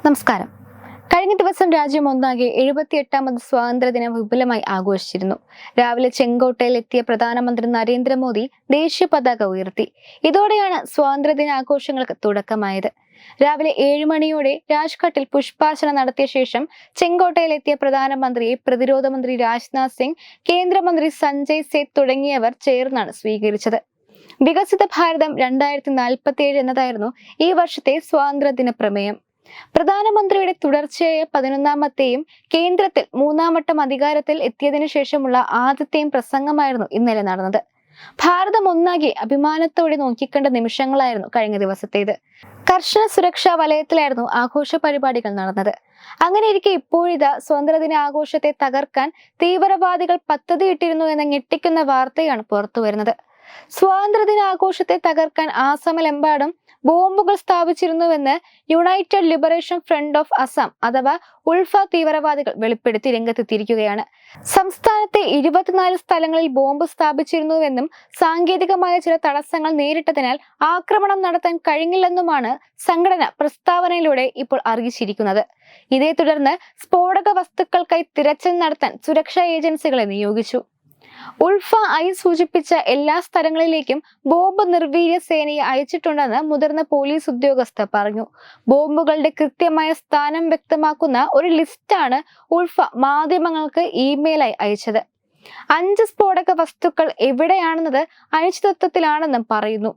നമസ്കാരം. കഴിഞ്ഞ ദിവസം രാജ്യം ഒന്നാകെ 78ാമത് സ്വാതന്ത്ര്യദിനം വിപുലമായി ആഘോഷിച്ചിരുന്നു. രാവിലെ ചെങ്കോട്ടയിൽ എത്തിയ പ്രധാനമന്ത്രി നരേന്ദ്രമോദി ദേശീയ പതാക ഉയർത്തി. ഇതോടെയാണ് സ്വാതന്ത്ര്യദിനാഘോഷങ്ങൾക്ക് തുടക്കമായത്. രാവിലെ 7 മണിയോടെ രാജ്ഘട്ടിൽ പുഷ്പാർച്ചന നടത്തിയ ശേഷം ചെങ്കോട്ടയിലെത്തിയ പ്രധാനമന്ത്രിയെ പ്രതിരോധ മന്ത്രി രാജ്നാഥ് സിംഗ്, കേന്ദ്രമന്ത്രി സഞ്ജയ് സേത്ത് തുടങ്ങിയവർ ചേർന്നാണ് സ്വീകരിച്ചത്. വികസിത ഭാരതം 2047 എന്നതായിരുന്നു ഈ വർഷത്തെ സ്വാതന്ത്ര്യദിന പ്രമേയം. പ്രധാനമന്ത്രിയുടെ തുടർച്ചയായ 11ാമത്തെയും കേന്ദ്രത്തിൽ 3ാം വട്ടം അധികാരത്തിൽ എത്തിയതിനു ശേഷമുള്ള ആദ്യത്തെയും പ്രസംഗമായിരുന്നു ഇന്നലെ നടന്നത്. ഭാരതം ഒന്നാകെ അഭിമാനത്തോടെ നോക്കിക്കണ്ട നിമിഷങ്ങളായിരുന്നു കഴിഞ്ഞ ദിവസത്തേത്. കർശന സുരക്ഷാ വലയത്തിലായിരുന്നു ആഘോഷ പരിപാടികൾ നടന്നത്. അങ്ങനെയിരിക്കെ ഇപ്പോഴിതാ സ്വാതന്ത്ര്യദിന ആഘോഷത്തെ തകർക്കാൻ തീവ്രവാദികൾ പദ്ധതിയിട്ടിരുന്നു എന്ന ഞെട്ടിക്കുന്ന വാർത്തയാണ് പുറത്തുവരുന്നത്. സ്വാതന്ത്ര്യദിനാഘോഷത്തെ തകർക്കാൻ ആസാമിലെമ്പാടും ബോംബുകൾ സ്ഥാപിച്ചിരുന്നുവെന്ന് United Liberation Front of Asom അഥവാ ഉൾഫ തീവ്രവാദികൾ വെളിപ്പെടുത്തി രംഗത്തെത്തിയിരിക്കുകയാണ്. സംസ്ഥാനത്തെ 24 സ്ഥലങ്ങളിൽ ബോംബ് സ്ഥാപിച്ചിരുന്നുവെന്നും സാങ്കേതികമായ ചില തടസ്സങ്ങൾ നേരിട്ടതിനാൽ ആക്രമണം നടത്താൻ കഴിഞ്ഞില്ലെന്നുമാണ് സംഘടന പ്രസ്താവനയിലൂടെ ഇപ്പോൾ അറിയിച്ചിരിക്കുന്നത്. ഇതേ തുടർന്ന് സ്ഫോടക വസ്തുക്കൾക്കായി തിരച്ചിൽ നടത്താൻ സുരക്ഷാ ഏജൻസികളെ നിയോഗിച്ചു. ഉൾഫ സൂചിപ്പിച്ച എല്ലാ സ്ഥലങ്ങളിലേക്കും ബോംബ് നിർവീര്യ സേനയെ അയച്ചിട്ടുണ്ടെന്ന് മുതിർന്ന പോലീസ് ഉദ്യോഗസ്ഥർ പറഞ്ഞു. ബോംബുകളുടെ കൃത്യമായ സ്ഥാനം വ്യക്തമാക്കുന്ന ഒരു ലിസ്റ്റാണ് ഉൾഫ മാധ്യമങ്ങൾക്ക് ഇമെയിലായി അയച്ചത്. 5 സ്ഫോടക വസ്തുക്കൾ എവിടെയാണെന്നത് അനിശ്ചിതത്വത്തിലാണെന്നും പറയുന്നു.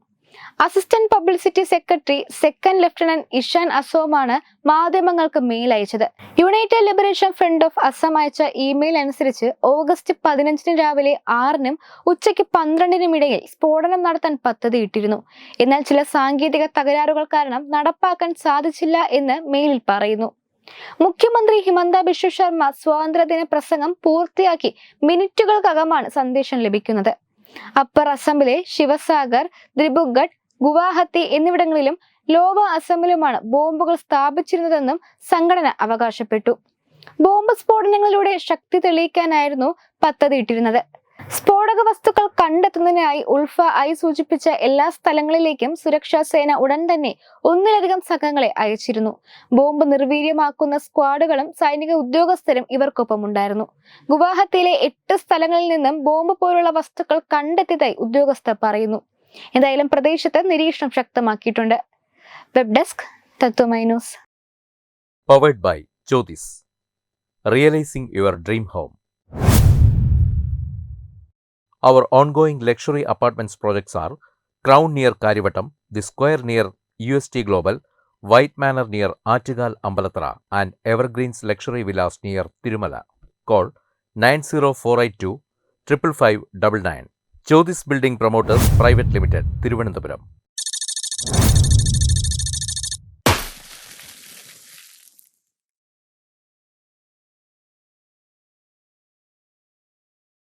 Assistant publicity secretary second lieutenant Ishan അസോമാണ് മാധ്യമങ്ങൾക്ക് മെയിൽ അയച്ചത്. United Liberation Front of Asom അയച്ച ഇമെയിൽ അനുസരിച്ച് ഓഗസ്റ്റ് 15 രാവിലെ 6-നും ഉച്ചയ്ക്ക് 12-നും ഇടയിൽ സ്ഫോടനം നടത്താൻ പദ്ധതിയിട്ടിരുന്നു. എന്നാൽ ചില സാങ്കേതിക തകരാറുകൾ കാരണം നടപ്പാക്കാൻ സാധിച്ചില്ല എന്ന് മെയിലിൽ പറയുന്നു. മുഖ്യമന്ത്രി ഹിമന്ത ബിശ്വ ശർമ്മ സ്വാതന്ത്ര്യദിന പ്രസംഗം പൂർത്തിയാക്കി മിനിറ്റുകൾക്കകമാണ് സന്ദേശം ലഭിക്കുന്നത്. അപ്പർ അസമിലെ ശിവസാഗർ, ദിബ്രുഗഡ്, ഗുവാഹത്തി എന്നിവിടങ്ങളിലും ലോവർ അസമിലുമാണ് ബോംബുകൾ സ്ഥാപിച്ചിരുന്നതെന്നും സംഘടന അവകാശപ്പെട്ടു. ബോംബ് സ്ഫോടനങ്ങളിലൂടെ ശക്തി തെളിയിക്കാനായിരുന്നു പദ്ധതിയിട്ടിരുന്നത്. സ്ഫോടക വസ്തുക്കൾ കണ്ടെത്തുന്നതിനായി ഉൾഫ സൂചിപ്പിച്ച എല്ലാ സ്ഥലങ്ങളിലേക്കും സുരക്ഷാ സേന ഉടൻ തന്നെ 1-ലധികം സംഘങ്ങളെ അയച്ചിരുന്നു. ബോംബ് നിർവീര്യമാക്കുന്ന സ്ക്വാഡുകളും സൈനിക ഉദ്യോഗസ്ഥരും ഇവർക്കൊപ്പം ഉണ്ടായിരുന്നു. ഗുവാഹത്തിയിലെ 8 സ്ഥലങ്ങളിൽ നിന്നും ബോംബ് പോലുള്ള വസ്തുക്കൾ കണ്ടെത്തിയതായി ഉദ്യോഗസ്ഥർ പറയുന്നു. എന്തായാലും പ്രദേശത്ത് നിരീക്ഷണം ശക്തമാക്കിയിട്ടുണ്ട്. Web desk Tatwamayi news. Powered by Jyotis. Realizing your dream home. Our ongoing luxury apartments projects are Crown near Karivattam, The Square near UST Global, White Manor near Attigal Ambalathara, and Evergreens Luxury Villas near Tirumala. Call 90482 55599. Jyotis Building Promoters Private Limited, Thiruvananthapuram.